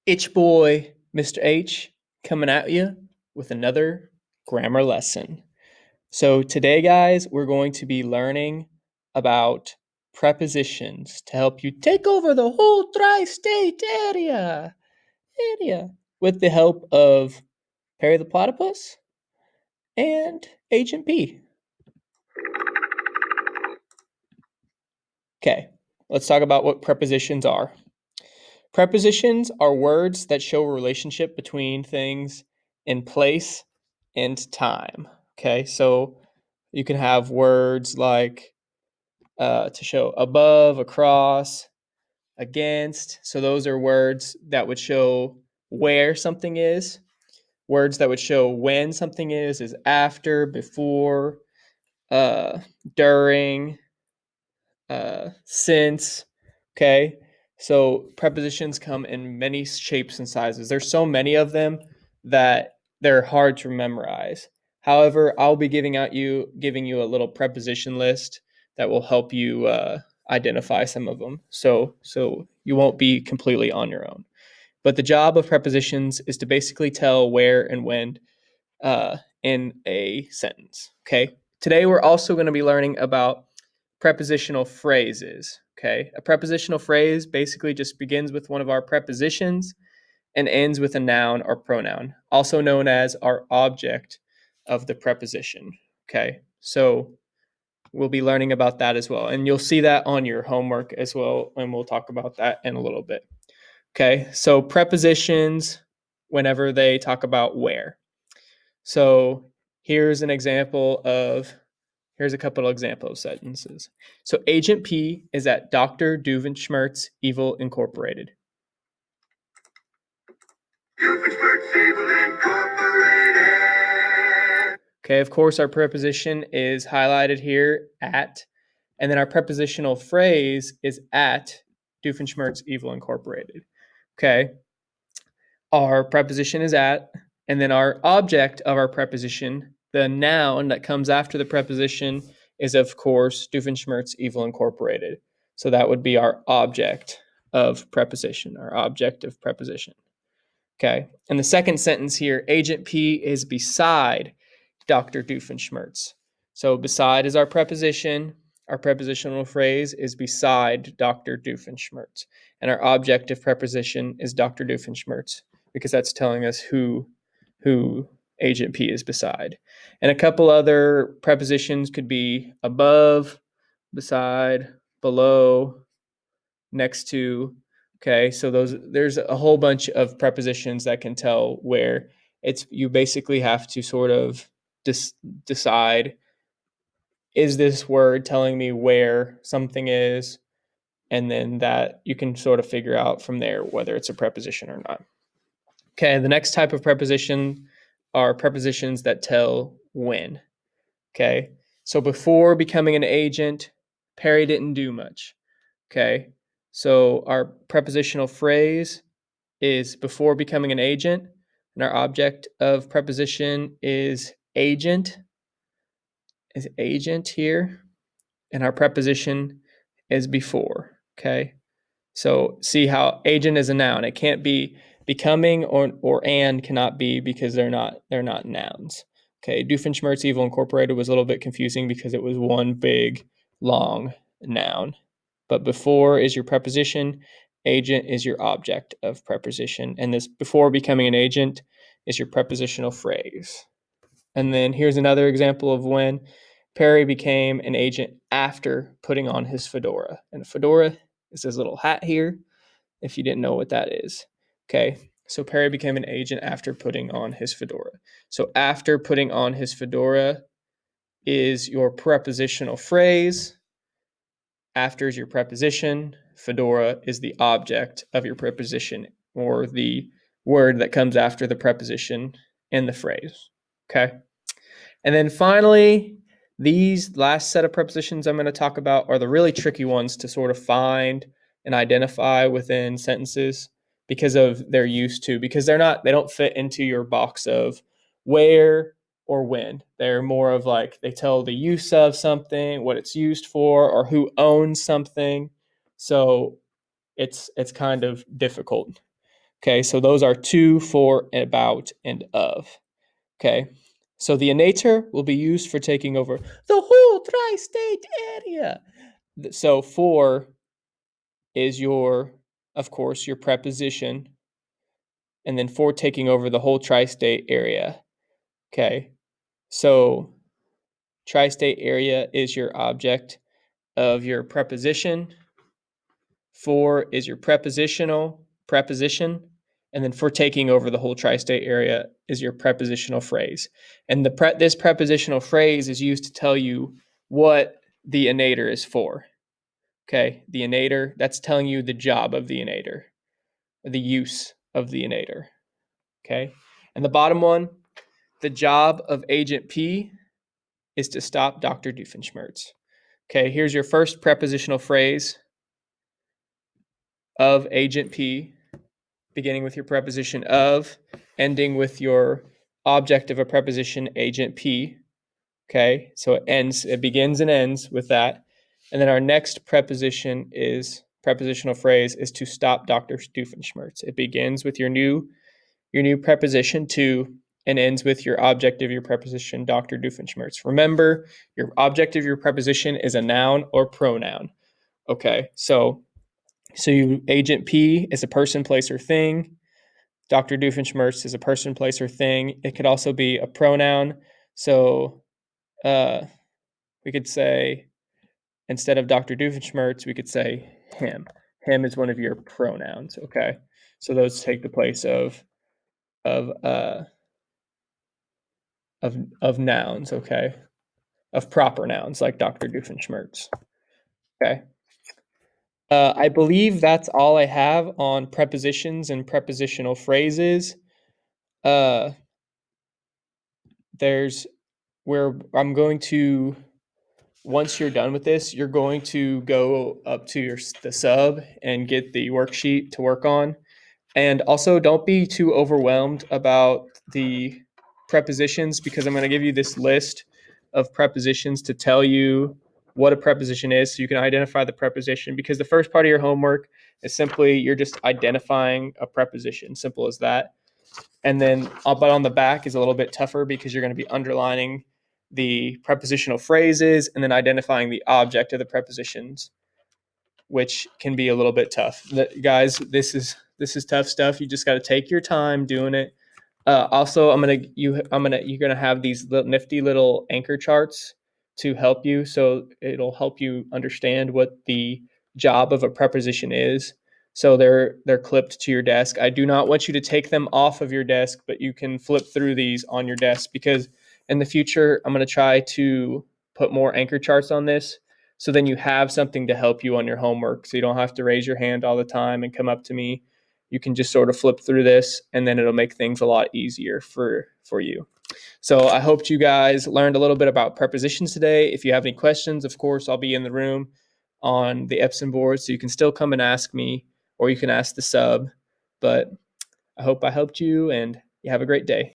Itch boy, Mr. H, coming at you with another grammar lesson. So, today, guys, we're going to be learning about prepositions to help you take over the whole tri state area with the help of Perry the Platypus and Agent P. Okay, let's talk about what prepositions are. Prepositions are words that show a relationship between things in place and time. Okay, so you can have words like to show above, across, against. So those are words that would show where something is. Words that would show when something is after, before, uh, during, since. Okay, so prepositions come in many shapes and sizes. There's so many of them that they're hard to memorize. However, I'll be giving you a little preposition list that will help you identify some of them. So you won't be completely on your own. But the job of prepositions is to basically tell where and when in a sentence. Okay. Today we're also going to be learning about prepositional phrases. Okay. A prepositional phrase basically just begins with one of our prepositions and ends with a noun or pronoun, also known as our object of the preposition. Okay. So we'll be learning about that as well. And you'll see that on your homework as well. And we'll talk about that in a little bit. Okay. So prepositions, whenever they talk about where. So here's a couple of example sentences. So Agent P is at Dr. Duvenschmert's Evil Incorporated. Okay, of course, our preposition is highlighted here, at, and then our prepositional phrase is at Doofenshmirtz Evil Incorporated. Okay, our preposition is at, and then our object of our preposition, the noun that comes after the preposition, is of course Doofenshmirtz Evil Incorporated. So that would be our object of preposition, our object of preposition. Okay, and the second sentence here, Agent P is beside Dr. Doofenshmirtz. So beside is our preposition. Our prepositional phrase is beside Dr. Doofenshmirtz. And our object of preposition is Dr. Doofenshmirtz, because that's telling us who Agent P is beside. And a couple other prepositions could be above, beside, below, next to. Okay, so there's a whole bunch of prepositions that can tell where you basically have to sort of decide, is this word telling me where something is, and then that you can sort of figure out from there whether it's a preposition or not. Okay, the next type of preposition are prepositions that tell when. Okay, so before becoming an agent, Perry didn't do much. Okay, so our prepositional phrase is before becoming an agent, and our object of preposition is agent here, and our preposition is before. Okay, so see how agent is a noun. It can't be becoming, or and cannot be, because they're not nouns. Okay, Doofenshmirtz Evil Incorporated was a little bit confusing because it was one big long noun. But before is your preposition, agent is your object of preposition, and this before becoming an agent is your prepositional phrase. And then here's another example of when Perry became an agent after putting on his fedora. And a fedora is this little hat here, if you didn't know what that is. Okay, so Perry became an agent after putting on his fedora. So after putting on his fedora is your prepositional phrase. After is your preposition. Fedora is the object of your preposition, or the word that comes after the preposition in the phrase. Okay. And then finally, these last set of prepositions I'm going to talk about are the really tricky ones to sort of find and identify within sentences because of their use to, because they don't fit into your box of where or when. They're more of like, they tell the use of something, what it's used for, or who owns something. So it's kind of difficult. Okay, so those are to, for, about, and of. Okay, so the innator will be used for taking over the whole tri-state area. So for is your, of course, your preposition, and then for taking over the whole tri-state area. Okay, so tri-state area is your object of your preposition. For is your preposition, and then for taking over the whole tri-state area is your prepositional phrase. And this prepositional phrase is used to tell you what the innator is for. Okay, the innator, that's telling you the job of the innator, the use of the innator. Okay, and the bottom one, the job of Agent P is to stop Dr. Doofenshmirtz. Okay, here's your first prepositional phrase of Agent P, beginning with your preposition of, ending with your object of a preposition, Agent P. Okay, so it begins and ends with that. And then our next prepositional phrase is to stop Dr. Doofenshmirtz. It begins with your new preposition to and ends with your object of your preposition, Dr. Doofenshmirtz. Remember, your object of your preposition is a noun or pronoun. Okay, so Agent P is a person, place, or thing. Dr. Doofenshmirtz is a person, place, or thing. It could also be a pronoun. So we could say, instead of Dr. Doofenshmirtz, we could say him. Him is one of your pronouns. Okay, so those take the place of nouns. Okay, of proper nouns like Dr. Doofenshmirtz. Okay. I believe that's all I have on prepositions and prepositional phrases. There's where I'm going to, once you're done with this, you're going to go up to the sub and get the worksheet to work on. And also, don't be too overwhelmed about the prepositions, because I'm going to give you this list of prepositions to tell you what a preposition is so you can identify the preposition. Because the first part of your homework is simply you're just identifying a preposition, simple as that. And then, but on the back is a little bit tougher because you're going to be underlining the prepositional phrases and then identifying the object of the prepositions, which can be a little bit tough. Guys, this is tough stuff. You just got to take your time doing it. Also, you're gonna have these nifty little anchor charts to help you. So it'll help you understand what the job of a preposition is. So they're clipped to your desk. I do not want you to take them off of your desk, but you can flip through these on your desk, because in the future I'm going to try to put more anchor charts on this. So then you have something to help you on your homework. So you don't have to raise your hand all the time and come up to me. You can just sort of flip through this, and then it'll make things a lot easier for you. So I hope you guys learned a little bit about prepositions today. If you have any questions, of course, I'll be in the room on the Epson board, so you can still come and ask me, or you can ask the sub. But I hope I helped you, and you have a great day.